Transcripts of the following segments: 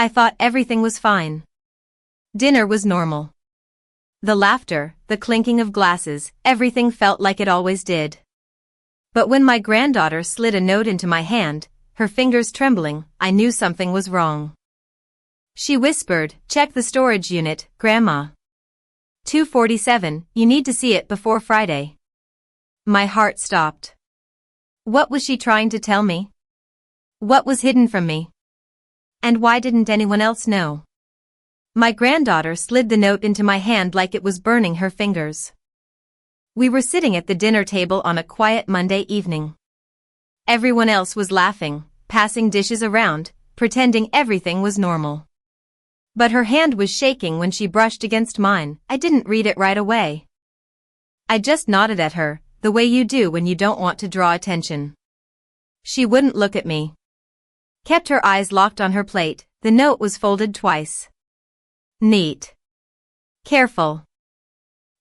I thought everything was fine. Dinner was normal. The laughter, the clinking of glasses, everything felt like it always did. But when my granddaughter slid a note into my hand, her fingers trembling, I knew something was wrong. She whispered, "Check the storage unit, Grandma. 247, you need to see it before Friday." My heart stopped. What was she trying to tell me? What was hidden from me? And why didn't anyone else know? My granddaughter slid the note into my hand like it was burning her fingers. We were sitting at the dinner table on a quiet Monday evening. Everyone else was laughing, passing dishes around, pretending everything was normal. But her hand was shaking when she brushed against mine. I didn't read it right away. I just nodded at her, the way you do when you don't want to draw attention. She wouldn't look at me. Kept her eyes locked on her plate. The note was folded twice. Neat. Careful.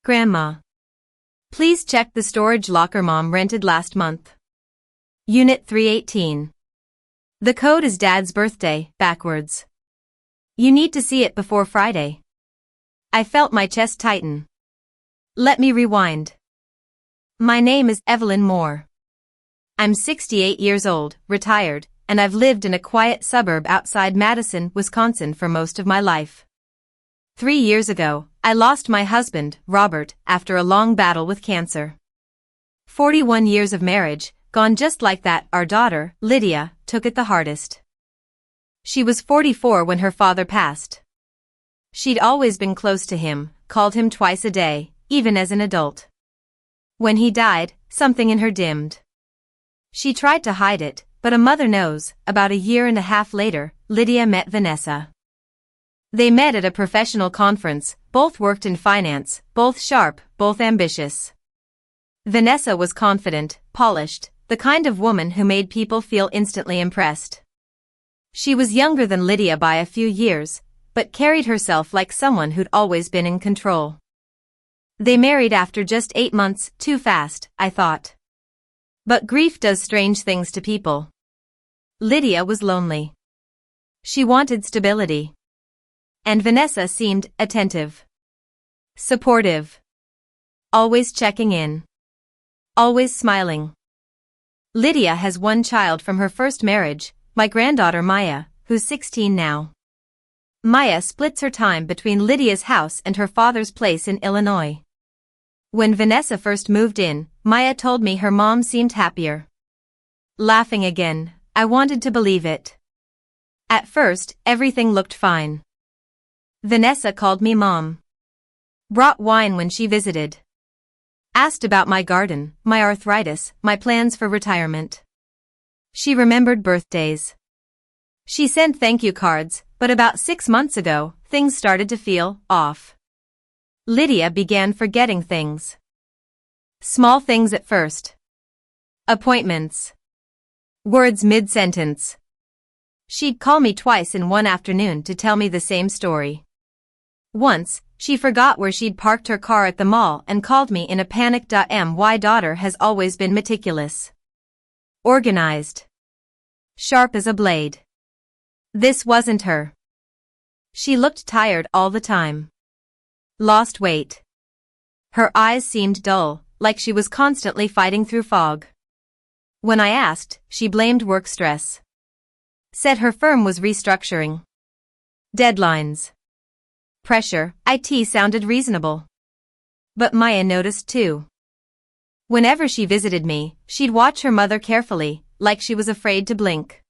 Grandma. Please check the storage locker Mom rented last month. Unit 318. The code is Dad's birthday, backwards. You need to see it before Friday. I felt my chest tighten. Let me rewind. My name is Evelyn Moore. I'm 68 years old, retired, and I've lived in a quiet suburb outside Madison, Wisconsin for most of my life. 3 years ago, I lost my husband, Robert, after a long battle with cancer. 41 years of marriage, gone just like that. Our daughter, Lydia, took it the hardest. She was 44 when her father passed. She'd always been close to him, called him twice a day, even as an adult. When he died, something in her dimmed. She tried to hide it, but a mother knows. About a year and a half later, Lydia met Vanessa. They met at a professional conference, both worked in finance, both sharp, both ambitious. Vanessa was confident, polished, the kind of woman who made people feel instantly impressed. She was younger than Lydia by a few years, but carried herself like someone who'd always been in control. They married after just 8 months, too fast, I thought. But grief does strange things to people. Lydia was lonely. She wanted stability. And Vanessa seemed attentive. Supportive. Always checking in. Always smiling. Lydia has one child from her first marriage, my granddaughter Maya, who's 16 now. Maya splits her time between Lydia's house and her father's place in Illinois. When Vanessa first moved in, Maya told me her mom seemed happier. Laughing again, I wanted to believe it. At first, everything looked fine. Vanessa called me Mom. Brought wine when she visited. Asked about my garden, my arthritis, my plans for retirement. She remembered birthdays. She sent thank you cards, but about 6 months ago, things started to feel off. Lydia began forgetting things. Small things at first. Appointments. Words mid-sentence. She'd call me twice in one afternoon to tell me the same story. Once, she forgot where she'd parked her car at the mall and called me in a panic. My daughter has always been meticulous. Organized. Sharp as a blade. This wasn't her. She looked tired all the time. Lost weight. Her eyes seemed dull, like she was constantly fighting through fog. When I asked, she blamed work stress. Said her firm was restructuring. Deadlines. Pressure. It sounded reasonable. But Maya noticed too. Whenever she visited me, she'd watch her mother carefully, like she was afraid to blink.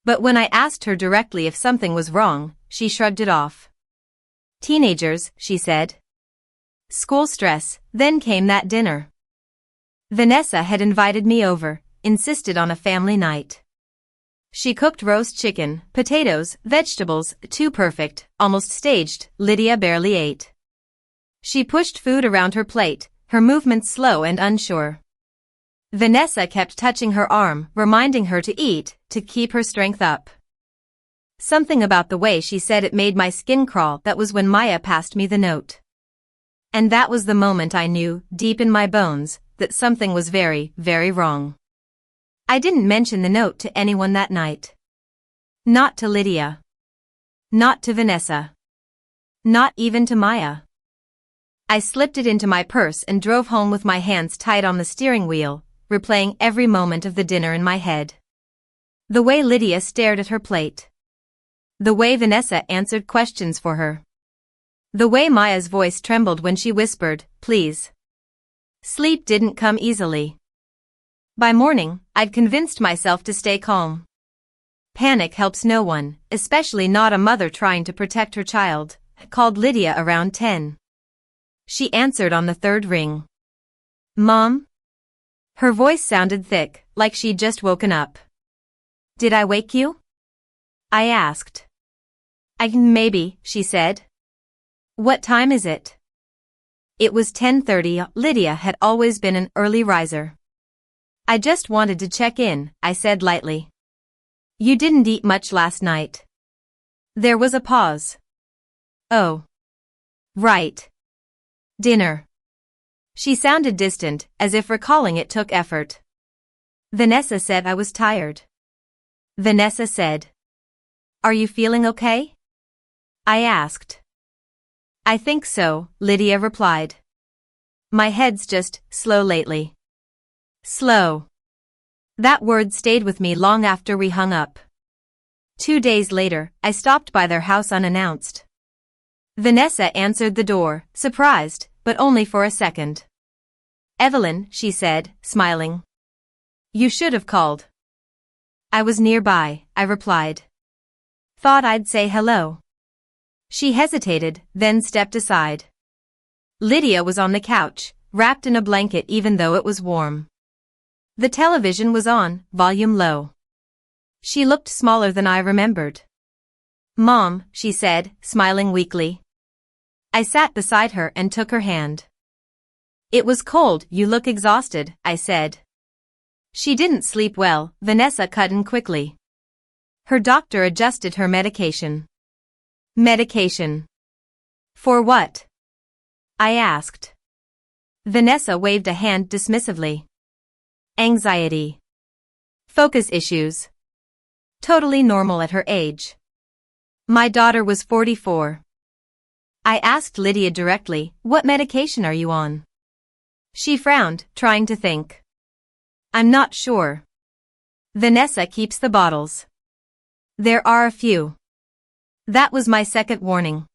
But when I asked her directly if something was wrong, she shrugged it off. Teenagers, she said. School stress. Then came that dinner. Vanessa had invited me over, insisted on a family night. She cooked roast chicken, potatoes, vegetables, too perfect, almost staged. Lydia barely ate. She pushed food around her plate, her movements slow and unsure. Vanessa kept touching her arm, reminding her to eat, to keep her strength up. Something about the way she said it made my skin crawl. That was when Maya passed me the note. And that was the moment I knew, deep in my bones, that something was very, very wrong. I didn't mention the note to anyone that night. Not to Lydia. Not to Vanessa. Not even to Maya. I slipped it into my purse and drove home with my hands tight on the steering wheel, replaying every moment of the dinner in my head. The way Lydia stared at her plate. The way Vanessa answered questions for her. The way Maya's voice trembled when she whispered, "Please." Sleep didn't come easily. By morning, I'd convinced myself to stay calm. Panic helps no one, especially not a mother trying to protect her child. I called Lydia around 10. She answered on the third ring. "Mom?" Her voice sounded thick, like she'd just woken up. "Did I wake you?" I asked. Maybe," she said. "What time is it?" It was 10:30. Lydia had always been an early riser. "I just wanted to check in," I said lightly. "You didn't eat much last night." There was a pause. "Oh. Right. Dinner." She sounded distant, as if recalling it took effort. "Vanessa said I was tired." Vanessa said. "Are you feeling okay?" I asked. "I think so," Lydia replied. "My head's just slow lately." Slow. That word stayed with me long after we hung up. 2 days later, I stopped by their house unannounced. Vanessa answered the door, surprised, but only for a second. "Evelyn," she said, smiling. "You should have called." "I was nearby," I replied. "Thought I'd say hello." She hesitated, then stepped aside. Lydia was on the couch, wrapped in a blanket even though it was warm. The television was on, volume low. She looked smaller than I remembered. "Mom," she said, smiling weakly. I sat beside her and took her hand. "It was cold. You look exhausted," I said. "She didn't sleep well," Vanessa cut in quickly. Her doctor adjusted her medication. Medication. For what? I asked. Vanessa waved a hand dismissively. Anxiety. Focus issues. Totally normal at her age. My daughter was 44. I asked Lydia directly, "What medication are you on?" She frowned, trying to think. "I'm not sure. Vanessa keeps the bottles. There are a few." That was my second warning.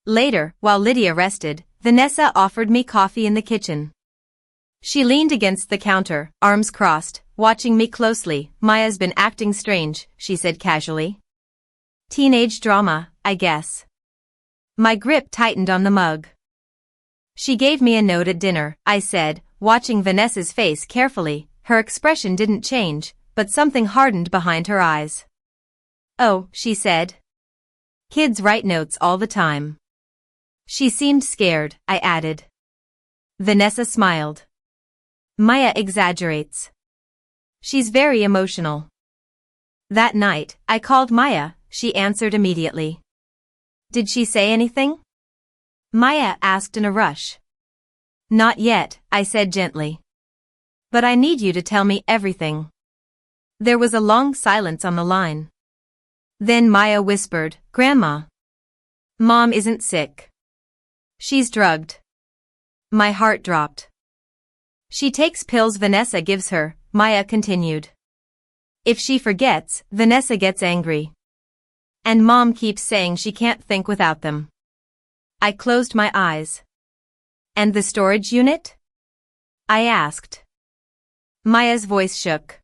Later, while Lydia rested, Vanessa offered me coffee in the kitchen. She leaned against the counter, arms crossed, watching me closely. "Maya's been acting strange," she said casually. "Teenage drama, I guess." My grip tightened on the mug. "She gave me a note at dinner," I said, watching Vanessa's face carefully. Her expression didn't change, but something hardened behind her eyes. "Oh," she said. "Kids write notes all the time." She seemed scared, I added. Vanessa smiled. "Maya exaggerates. She's very emotional." That night, I called Maya. She answered immediately. "Did she say anything?" Maya asked in a rush. "Not yet," I said gently. "But I need you to tell me everything." There was a long silence on the line. Then Maya whispered, "Grandma. Mom isn't sick. She's drugged." My heart dropped. "She takes pills Vanessa gives her," Maya continued. "If she forgets, Vanessa gets angry. And Mom keeps saying she can't think without them." I closed my eyes. "And the storage unit?" I asked. Maya's voice shook.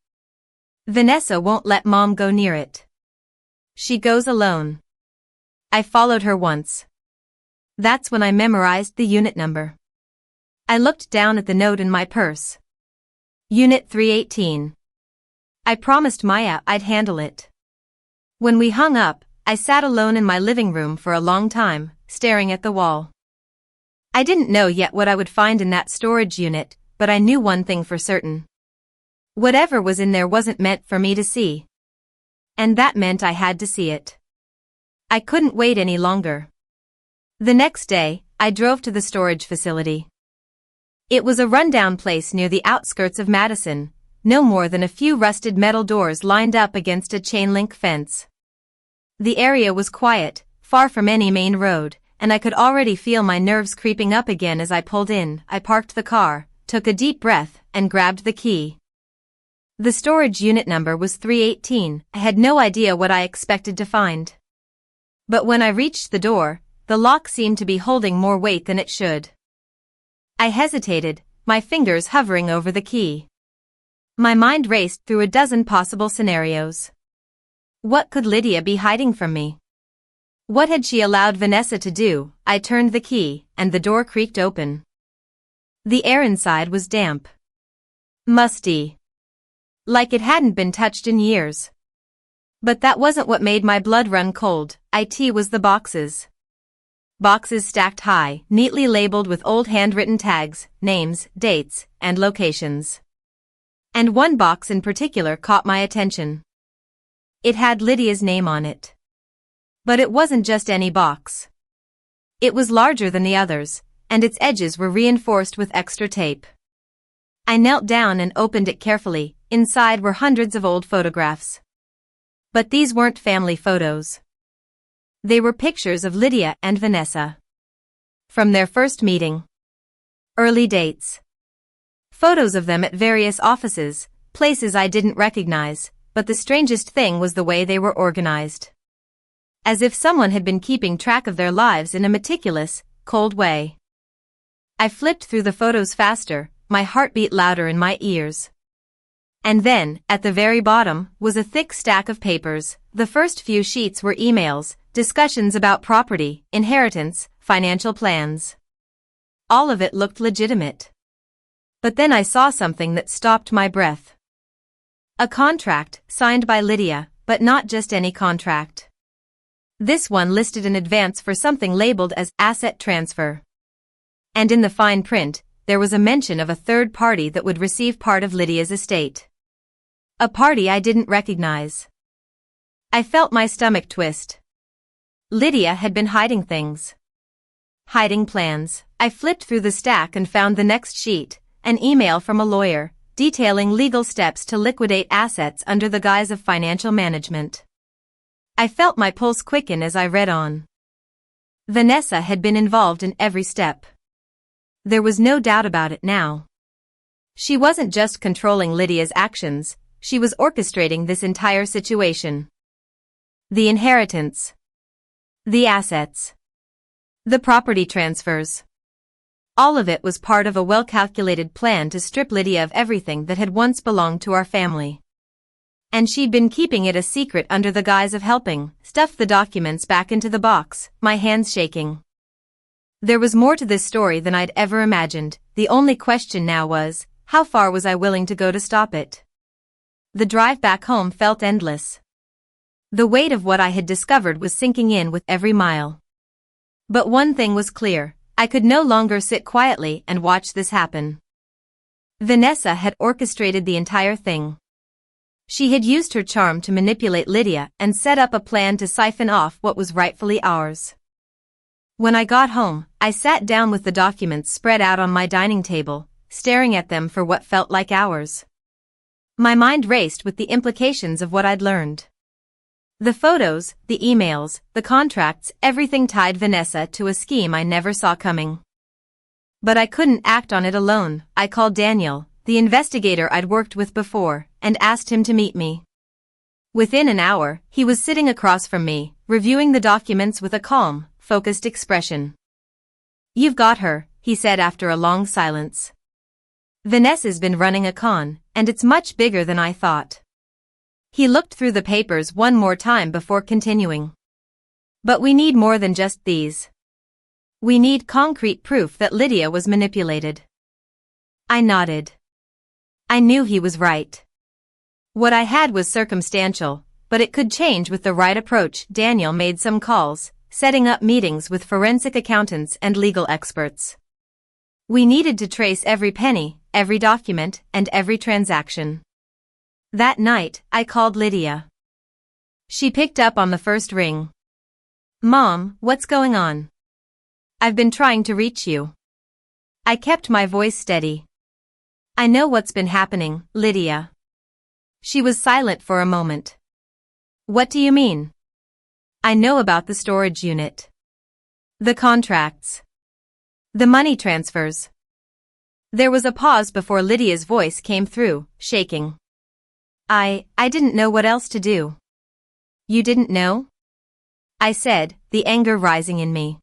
"Vanessa won't let Mom go near it. She goes alone." I followed her once. That's when I memorized the unit number. I looked down at the note in my purse. Unit 318. I promised Maya I'd handle it. When we hung up, I sat alone in my living room for a long time, staring at the wall. I didn't know yet what I would find in that storage unit, but I knew one thing for certain. Whatever was in there wasn't meant for me to see. And that meant I had to see it. I couldn't wait any longer. The next day, I drove to the storage facility. It was a rundown place near the outskirts of Madison, no more than a few rusted metal doors lined up against a chain-link fence. The area was quiet, far from any main road, and I could already feel my nerves creeping up again as I pulled in. I parked the car, took a deep breath, and grabbed the key. The storage unit number was 318. I had no idea what I expected to find. But when I reached the door, the lock seemed to be holding more weight than it should. I hesitated, my fingers hovering over the key. My mind raced through a dozen possible scenarios. What could Lydia be hiding from me? What had she allowed Vanessa to do? I turned the key, and the door creaked open. The air inside was damp. Musty. Like it hadn't been touched in years. But that wasn't what made my blood run cold. It was the boxes. Boxes stacked high, neatly labeled with old handwritten tags, names, dates, and locations. And one box in particular caught my attention. It had Lydia's name on it. But it wasn't just any box. It was larger than the others, and its edges were reinforced with extra tape. I knelt down and opened it carefully. Inside were hundreds of old photographs. But these weren't family photos. They were pictures of Lydia and Vanessa. From their first meeting. Early dates. Photos of them at various offices, places I didn't recognize, but the strangest thing was the way they were organized. As if someone had been keeping track of their lives in a meticulous, cold way. I flipped through the photos faster, my heart beat louder in my ears. And then, at the very bottom, was a thick stack of papers. The first few sheets were emails, discussions about property, inheritance, financial plans. All of it looked legitimate. But then I saw something that stopped my breath. A contract, signed by Lydia, but not just any contract. This one listed an advance for something labeled as asset transfer. And in the fine print, there was a mention of a third party that would receive part of Lydia's estate. A party I didn't recognize. I felt my stomach twist. Lydia had been hiding things. Hiding plans. I flipped through the stack and found the next sheet, an email from a lawyer, detailing legal steps to liquidate assets under the guise of financial management. I felt my pulse quicken as I read on. Vanessa had been involved in every step. There was no doubt about it now. She wasn't just controlling Lydia's actions, she was orchestrating this entire situation. The inheritance. The assets. The property transfers. All of it was part of a well-calculated plan to strip Lydia of everything that had once belonged to our family. And she'd been keeping it a secret under the guise of helping. Stuffed the documents back into the box, my hands shaking. There was more to this story than I'd ever imagined. The only question now was, how far was I willing to go to stop it? The drive back home felt endless. The weight of what I had discovered was sinking in with every mile. But one thing was clear, I could no longer sit quietly and watch this happen. Vanessa had orchestrated the entire thing. She had used her charm to manipulate Lydia and set up a plan to siphon off what was rightfully ours. When I got home, I sat down with the documents spread out on my dining table, staring at them for what felt like hours. My mind raced with the implications of what I'd learned. The photos, the emails, the contracts, everything tied Vanessa to a scheme I never saw coming. But I couldn't act on it alone. I called Daniel, the investigator I'd worked with before, and asked him to meet me. Within an hour, he was sitting across from me, reviewing the documents with a calm, focused expression. "You've got her," he said after a long silence. "Vanessa's been running a con, and it's much bigger than I thought." He looked through the papers one more time before continuing. "But we need more than just these. We need concrete proof that Lydia was manipulated." I nodded. I knew he was right. What I had was circumstantial, but it could change with the right approach. Daniel made some calls, setting up meetings with forensic accountants and legal experts. We needed to trace every penny, every document, and every transaction. That night, I called Lydia. She picked up on the first ring. "Mom, what's going on? I've been trying to reach you." I kept my voice steady. "I know what's been happening, Lydia." She was silent for a moment. "What do you mean?" I know about the storage unit. The contracts. The money transfers. There was a pause before Lydia's voice came through, shaking. I didn't know what else to do. You didn't know? I said, the anger rising in me.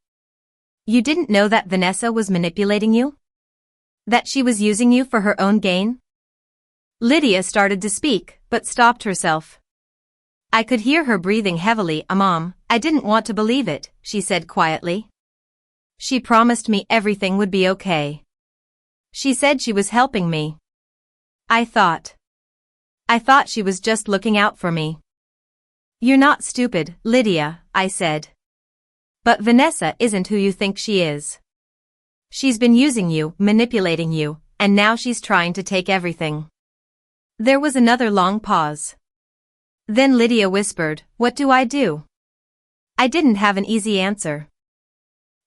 You didn't know that Vanessa was manipulating you? That she was using you for her own gain? Lydia started to speak, but stopped herself. I could hear her breathing heavily. Mom, I didn't want to believe it, she said quietly. She promised me everything would be okay. She said she was helping me. I thought she was just looking out for me. You're not stupid, Lydia, I said. But Vanessa isn't who you think she is. She's been using you, manipulating you, and now she's trying to take everything. There was another long pause. Then Lydia whispered, what do I do? I didn't have an easy answer.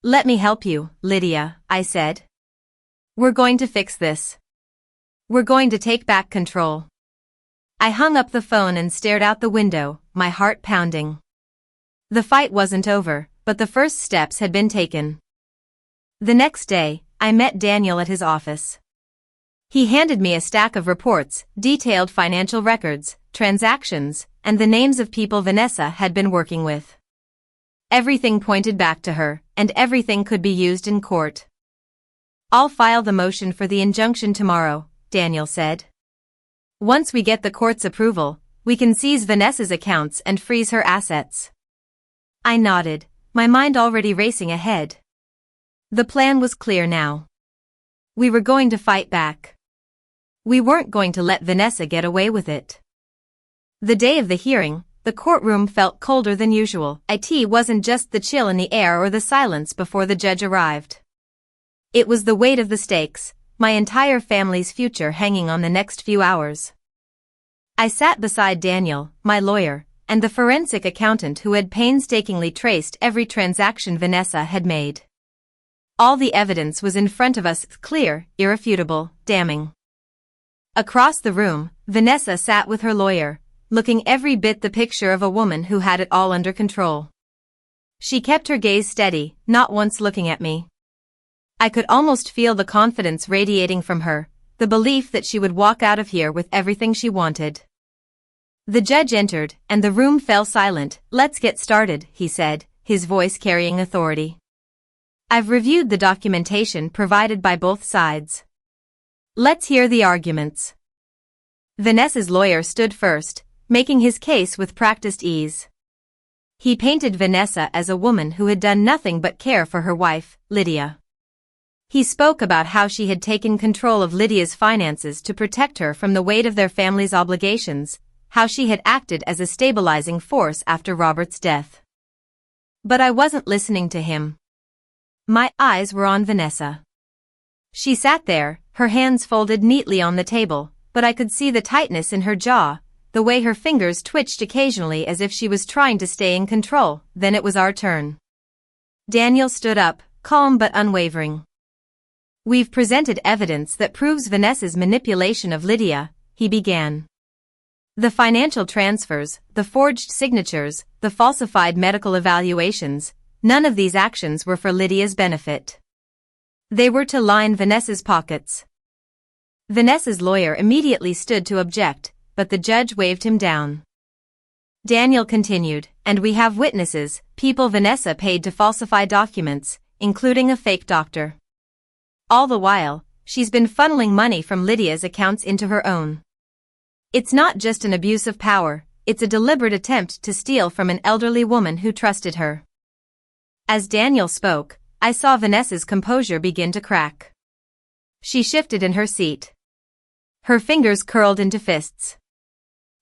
Let me help you, Lydia, I said. We're going to fix this. We're going to take back control. I hung up the phone and stared out the window, my heart pounding. The fight wasn't over, but the first steps had been taken. The next day, I met Daniel at his office. He handed me a stack of reports, detailed financial records, transactions, and the names of people Vanessa had been working with. Everything pointed back to her, and everything could be used in court. I'll file the motion for the injunction tomorrow, Daniel said. Once we get the court's approval, we can seize Vanessa's accounts and freeze her assets. I nodded, my mind already racing ahead. The plan was clear now. We were going to fight back. We weren't going to let Vanessa get away with it. The day of the hearing, the courtroom felt colder than usual. It wasn't just the chill in the air or the silence before the judge arrived. It was the weight of the stakes, my entire family's future hanging on the next few hours. I sat beside Daniel, my lawyer, and the forensic accountant who had painstakingly traced every transaction Vanessa had made. All the evidence was in front of us, clear, irrefutable, damning. Across the room, Vanessa sat with her lawyer, looking every bit the picture of a woman who had it all under control. She kept her gaze steady, not once looking at me. I could almost feel the confidence radiating from her, the belief that she would walk out of here with everything she wanted. The judge entered, and the room fell silent. Let's get started, he said, his voice carrying authority. I've reviewed the documentation provided by both sides. Let's hear the arguments. Vanessa's lawyer stood first, making his case with practiced ease. He painted Vanessa as a woman who had done nothing but care for her wife, Lydia. He spoke about how she had taken control of Lydia's finances to protect her from the weight of their family's obligations, how she had acted as a stabilizing force after Robert's death. But I wasn't listening to him. My eyes were on Vanessa. She sat there, her hands folded neatly on the table, but I could see the tightness in her jaw, the way her fingers twitched occasionally as if she was trying to stay in control. Then it was our turn. Daniel stood up, calm but unwavering. We've presented evidence that proves Vanessa's manipulation of Lydia, he began. The financial transfers, the forged signatures, the falsified medical evaluations, none of these actions were for Lydia's benefit. They were to line Vanessa's pockets. Vanessa's lawyer immediately stood to object, but the judge waved him down. Daniel continued, and we have witnesses, people Vanessa paid to falsify documents, including a fake doctor. All the while, she's been funneling money from Lydia's accounts into her own. It's not just an abuse of power, it's a deliberate attempt to steal from an elderly woman who trusted her. As Daniel spoke, I saw Vanessa's composure begin to crack. She shifted in her seat. Her fingers curled into fists.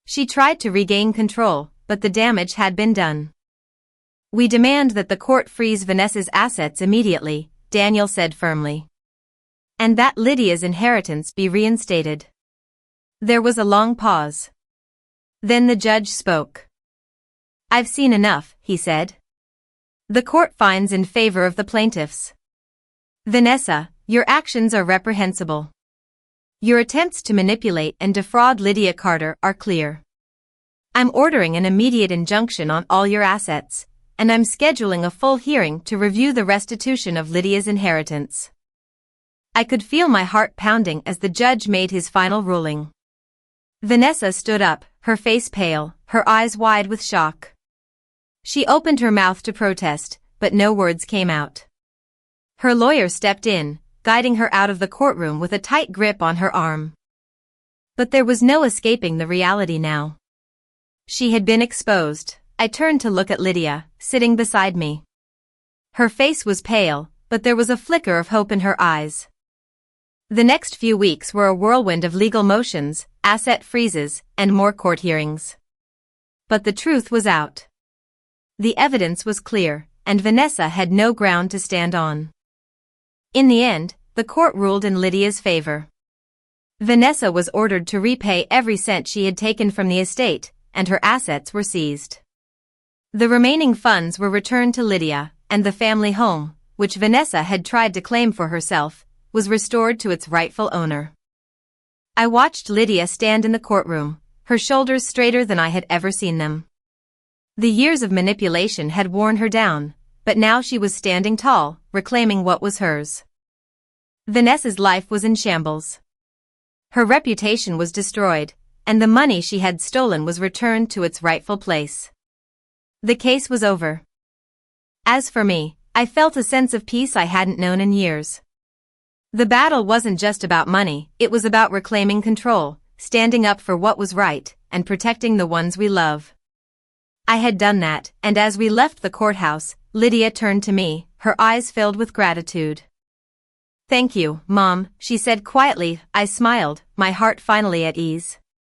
She tried to regain control, but the damage had been done. We demand that the court freeze Vanessa's assets immediately, Daniel said firmly. And that Lydia's inheritance be reinstated. There was a long pause. Then the judge spoke. I've seen enough, he said. The court finds in favor of the plaintiffs. Vanessa, your actions are reprehensible. Your attempts to manipulate and defraud Lydia Carter are clear. I'm ordering an immediate injunction on all your assets, and I'm scheduling a full hearing to review the restitution of Lydia's inheritance. I could feel my heart pounding as the judge made his final ruling. Vanessa stood up, her face pale, her eyes wide with shock. She opened her mouth to protest, but no words came out. Her lawyer stepped in, guiding her out of the courtroom with a tight grip on her arm. But there was no escaping the reality now. She had been exposed. I turned to look at Lydia, sitting beside me. Her face was pale, but there was a flicker of hope in her eyes. The next few weeks were a whirlwind of legal motions, asset freezes, and more court hearings. But the truth was out. The evidence was clear, and Vanessa had no ground to stand on. In the end, the court ruled in Lydia's favor. Vanessa was ordered to repay every cent she had taken from the estate, and her assets were seized. The remaining funds were returned to Lydia, and the family home, which Vanessa had tried to claim for herself, was restored to its rightful owner. I watched Lydia stand in the courtroom, her shoulders straighter than I had ever seen them. The years of manipulation had worn her down, but now she was standing tall, reclaiming what was hers. Vanessa's life was in shambles. Her reputation was destroyed, and the money she had stolen was returned to its rightful place. The case was over. As for me, I felt a sense of peace I hadn't known in years. The battle wasn't just about money, it was about reclaiming control, standing up for what was right, and protecting the ones we love. I had done that, and as we left the courthouse, Lydia turned to me, her eyes filled with gratitude. "Thank you, Mom," she said quietly. I smiled, my heart finally at ease.